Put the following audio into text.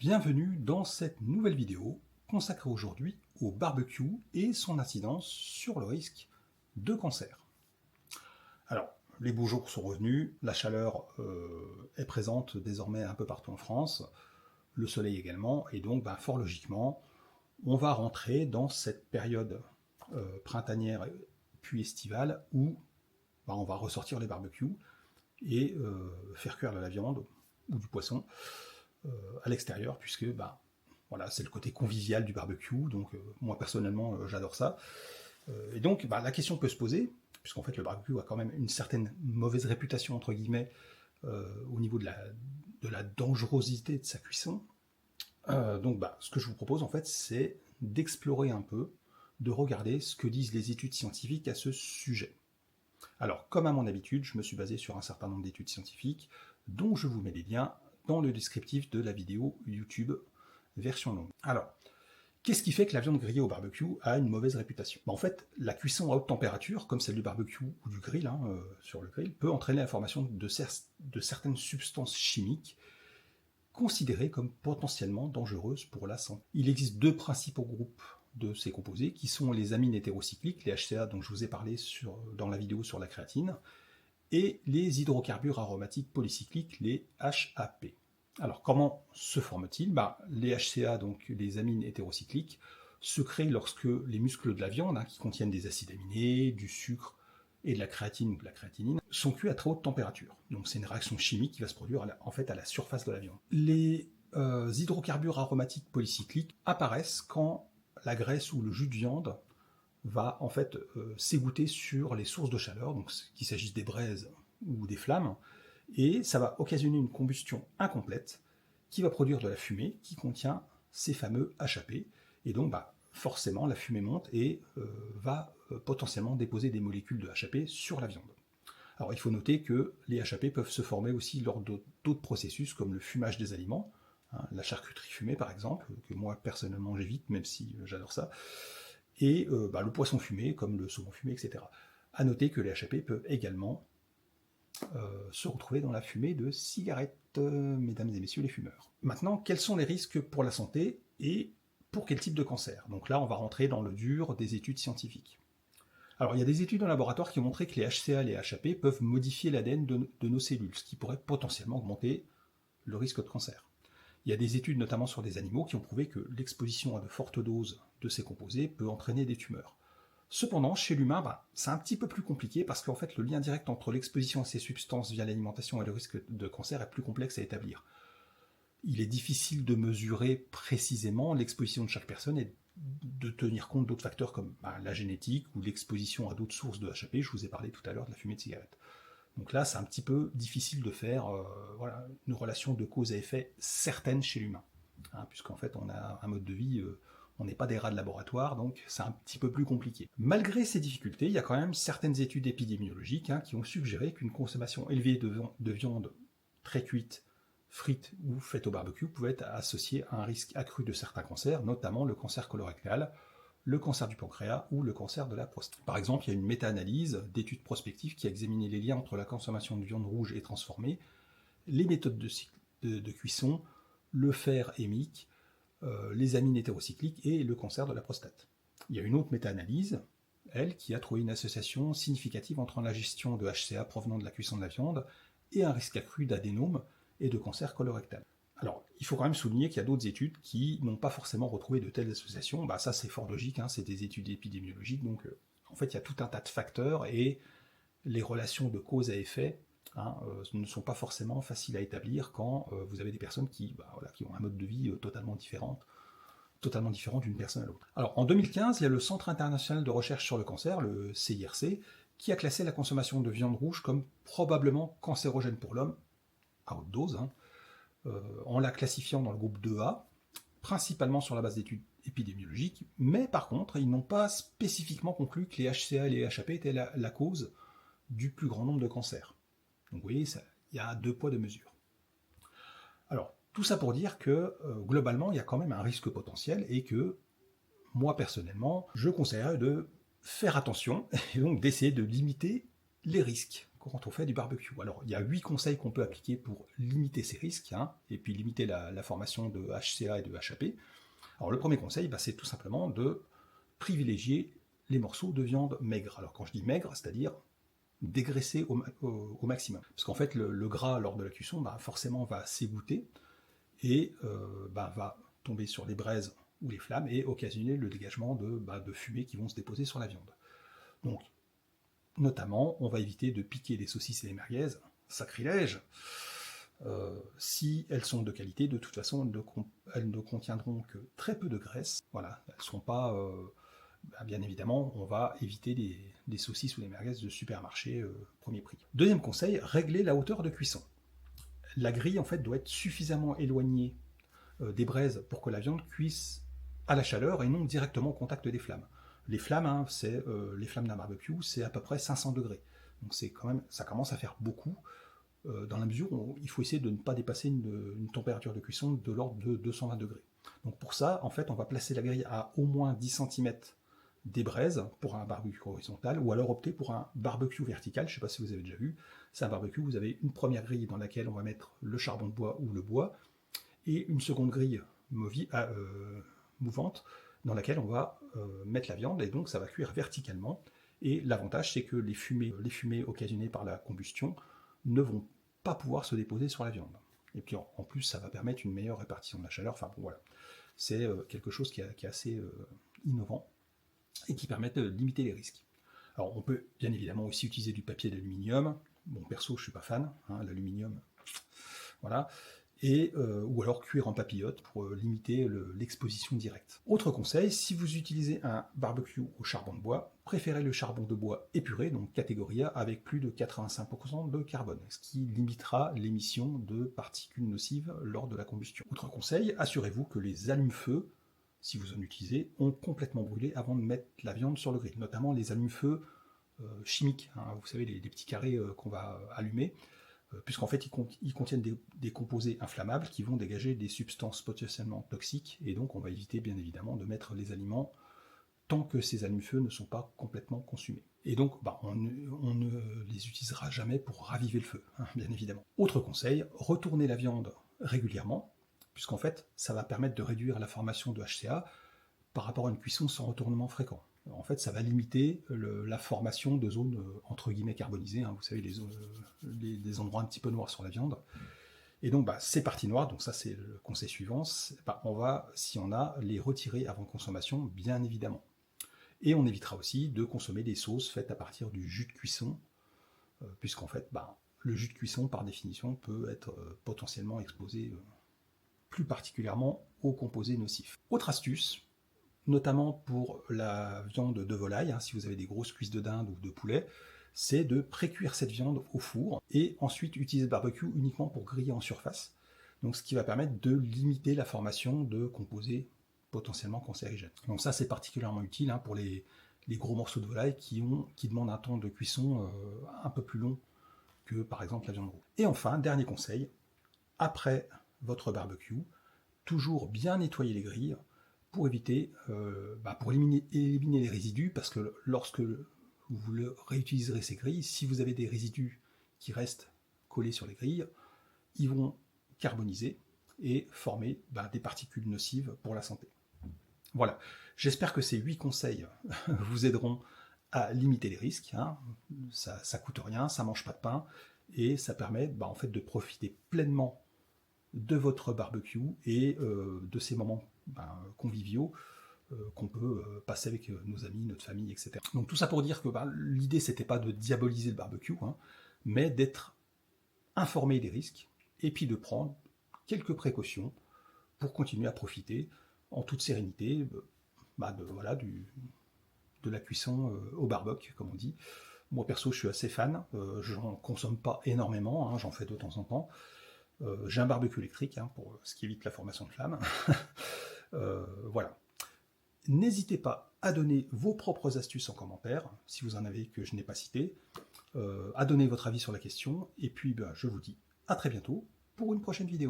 Bienvenue dans cette nouvelle vidéo consacrée aujourd'hui au barbecue et son incidence sur le risque de cancer. Alors, les beaux jours sont revenus, la chaleur est présente désormais un peu partout en France, le soleil également, et donc fort logiquement, on va rentrer dans cette période printanière puis estivale où on va ressortir les barbecues et faire cuire de la viande ou du poisson à l'extérieur, puisque voilà, c'est le côté convivial du barbecue, donc moi personnellement j'adore ça. Et donc la question peut se poser, puisqu'en fait le barbecue a quand même une certaine mauvaise réputation entre guillemets au niveau de la dangerosité de sa cuisson. Donc ce que je vous propose en fait c'est d'explorer un peu, de regarder ce que disent les études scientifiques à ce sujet. Alors comme à mon habitude, je me suis basé sur un certain nombre d'études scientifiques dont je vous mets les liens dans le descriptif de la vidéo YouTube version longue. Alors, qu'est-ce qui fait que la viande grillée au barbecue a une mauvaise réputation? En fait, la cuisson à haute température, comme celle du barbecue ou du grill, sur le grill, peut entraîner la formation de certaines substances chimiques considérées comme potentiellement dangereuses pour la santé. Il existe deux principaux groupes de ces composés, qui sont les amines hétérocycliques, les HCA dont je vous ai parlé dans la vidéo sur la créatine, et les hydrocarbures aromatiques polycycliques, les HAP. Alors comment se forment-ils? Les HCA, donc les amines hétérocycliques, se créent lorsque les muscles de la viande, qui contiennent des acides aminés, du sucre et de la créatine ou de la créatinine, sont cuits à très haute température. Donc c'est une réaction chimique qui va se produire en fait à la surface de la viande. Les hydrocarbures aromatiques polycycliques apparaissent quand la graisse ou le jus de viande va en fait s'égoutter sur les sources de chaleur, donc qu'il s'agisse des braises ou des flammes, et ça va occasionner une combustion incomplète qui va produire de la fumée qui contient ces fameux HAP, et donc forcément la fumée monte et va potentiellement déposer des molécules de HAP sur la viande. Alors il faut noter que les HAP peuvent se former aussi lors d'autres processus comme le fumage des aliments, la charcuterie fumée par exemple, que moi personnellement j'évite même si j'adore ça, et le poisson fumé, comme le saumon fumé, etc. A noter que les HAP peuvent également se retrouver dans la fumée de cigarettes, mesdames et messieurs les fumeurs. Maintenant, quels sont les risques pour la santé et pour quel type de cancer? Donc là, on va rentrer dans le dur des études scientifiques. Alors, il y a des études en laboratoire qui ont montré que les HCA et les HAP peuvent modifier l'ADN de nos cellules, ce qui pourrait potentiellement augmenter le risque de cancer. Il y a des études notamment sur des animaux qui ont prouvé que l'exposition à de fortes doses de ces composés peut entraîner des tumeurs. Cependant, chez l'humain, c'est un petit peu plus compliqué parce qu'en fait, le lien direct entre l'exposition à ces substances via l'alimentation et le risque de cancer est plus complexe à établir. Il est difficile de mesurer précisément l'exposition de chaque personne et de tenir compte d'autres facteurs comme la génétique ou l'exposition à d'autres sources de HAP. Je vous ai parlé tout à l'heure de la fumée de cigarette. Donc là, c'est un petit peu difficile de faire une relation de cause à effet certaine chez l'humain, puisqu'en fait, on a un mode de vie... on n'est pas des rats de laboratoire, donc c'est un petit peu plus compliqué. Malgré ces difficultés, il y a quand même certaines études épidémiologiques qui ont suggéré qu'une consommation élevée de viande très cuite, frite ou faite au barbecue pouvait être associée à un risque accru de certains cancers, notamment le cancer colorectal, le cancer du pancréas ou le cancer de la prostate. Par exemple, il y a une méta-analyse d'études prospectives qui a examiné les liens entre la consommation de viande rouge et transformée, les méthodes de cuisson, le fer hémique, les amines hétérocycliques et le cancer de la prostate. Il y a une autre méta-analyse, elle, qui a trouvé une association significative entre la gestion de HCA provenant de la cuisson de la viande et un risque accru d'adénome et de cancer colorectal. Alors, il faut quand même souligner qu'il y a d'autres études qui n'ont pas forcément retrouvé de telles associations. Ça, c'est fort logique, c'est des études épidémiologiques, donc en fait, il y a tout un tas de facteurs et les relations de cause à effet ne sont pas forcément faciles à établir quand vous avez des personnes qui ont un mode de vie totalement différent d'une personne à l'autre. Alors en 2015, il y a le Centre international de recherche sur le cancer, le CIRC, qui a classé la consommation de viande rouge comme probablement cancérogène pour l'homme, à haute dose, en la classifiant dans le groupe 2A, principalement sur la base d'études épidémiologiques, mais par contre, ils n'ont pas spécifiquement conclu que les HCA et les HAP étaient la cause du plus grand nombre de cancers. Donc vous voyez, il y a deux poids, deux mesures. Alors, tout ça pour dire que, globalement, il y a quand même un risque potentiel et que, moi personnellement, je conseillerais de faire attention et donc d'essayer de limiter les risques quand on fait du barbecue. Alors, il y a 8 conseils qu'on peut appliquer pour limiter ces risques, hein, et puis limiter la formation de HCA et de HAP. Alors, le premier conseil, bah, c'est tout simplement de privilégier les morceaux de viande maigre. Alors, quand je dis maigre, c'est-à-dire dégraisser au maximum. Parce qu'en fait, le gras, lors de la cuisson, bah, forcément, va s'égoutter et bah, va tomber sur les braises ou les flammes et occasionner le dégagement de fumée qui vont se déposer sur la viande. Donc, notamment, on va éviter de piquer les saucisses et les merguez, sacrilège. Si elles sont de qualité, de toute façon, elles ne contiendront que très peu de graisse. Voilà, elles ne sont pas... bien évidemment, on va éviter les saucisses ou les merguez de supermarché premier prix. Deuxième conseil, régler la hauteur de cuisson. La grille, en fait, doit être suffisamment éloignée des braises pour que la viande cuise à la chaleur et non directement au contact des flammes. Les flammes, hein, les flammes d'un barbecue, c'est à peu près 500 degrés. Donc ça commence à faire beaucoup, dans la mesure où il faut essayer de ne pas dépasser une température de cuisson de l'ordre de 220 degrés. Donc pour ça, en fait, on va placer la grille à au moins 10 cm des braises pour un barbecue horizontal, ou alors opter pour un barbecue vertical. Je ne sais pas si vous avez déjà vu. C'est un barbecue, vous avez une première grille dans laquelle on va mettre le charbon de bois ou le bois, et une seconde grille mouvante dans laquelle on va mettre la viande, et donc ça va cuire verticalement. Et l'avantage, c'est que les fumées occasionnées par la combustion ne vont pas pouvoir se déposer sur la viande. Et puis en plus, ça va permettre une meilleure répartition de la chaleur. Enfin bon, voilà. C'est quelque chose qui est assez innovant et qui permet de limiter les risques. Alors on peut bien évidemment aussi utiliser du papier d'aluminium. Bon, perso, je ne suis pas fan, hein, l'aluminium, voilà. Ou alors cuire en papillote pour limiter l'exposition directe. Autre conseil, si vous utilisez un barbecue au charbon de bois, préférez le charbon de bois épuré, donc catégorie A, avec plus de 85% de carbone, ce qui limitera l'émission de particules nocives lors de la combustion. Autre conseil, assurez-vous que les allumes-feu, si vous en utilisez, ont complètement brûlé avant de mettre la viande sur le grill, notamment les allumes-feu chimiques, hein, vous savez, les petits carrés qu'on va allumer, puisqu'en fait ils contiennent des composés inflammables qui vont dégager des substances potentiellement toxiques, et donc on va éviter bien évidemment de mettre les aliments tant que ces allumes-feu ne sont pas complètement consumés. Et donc on ne les utilisera jamais pour raviver le feu, hein, bien évidemment. Autre conseil, retournez la viande régulièrement, puisqu'en fait ça va permettre de réduire la formation de HCA par rapport à une cuisson sans retournement fréquent. En fait, ça va limiter la formation de zones entre guillemets carbonisées, hein, vous savez, les endroits un petit peu noirs sur la viande. Et donc, ces parties noires, donc ça c'est le conseil suivant, on va, si on a, les retirer avant consommation, bien évidemment. Et on évitera aussi de consommer des sauces faites à partir du jus de cuisson, puisqu'en fait, le jus de cuisson, par définition, peut être potentiellement exposé plus particulièrement aux composés nocifs. Autre astuce, notamment pour la viande de volaille, hein, si vous avez des grosses cuisses de dinde ou de poulet, c'est de pré-cuire cette viande au four et ensuite utiliser le barbecue uniquement pour griller en surface. Donc ce qui va permettre de limiter la formation de composés potentiellement cancérigènes. Donc ça c'est particulièrement utile, hein, pour les gros morceaux de volaille qui demandent un temps de cuisson un peu plus long que par exemple la viande rouge. Et enfin, dernier conseil, après votre barbecue, toujours bien nettoyer les grilles pour éviter, pour éliminer les résidus, parce que lorsque vous réutiliserez ces grilles, si vous avez des résidus qui restent collés sur les grilles, ils vont carboniser et former des particules nocives pour la santé. Voilà, j'espère que ces 8 conseils vous aideront à limiter les risques, hein. Ça coûte rien, ça mange pas de pain, et ça permet en fait de profiter pleinement de votre barbecue et de ces moments conviviaux qu'on peut passer avec nos amis, notre famille, etc. Donc tout ça pour dire que l'idée c'était pas de diaboliser le barbecue, hein, mais d'être informé des risques et puis de prendre quelques précautions pour continuer à profiter en toute sérénité de la cuisson au barbecue, comme on dit. Moi perso je suis assez fan, j'en consomme pas énormément, hein, j'en fais de temps en temps. J'ai un barbecue électrique, hein, pour ce qui évite la formation de flammes. Voilà. N'hésitez pas à donner vos propres astuces en commentaire, si vous en avez que je n'ai pas cité, à donner votre avis sur la question, et puis je vous dis à très bientôt pour une prochaine vidéo.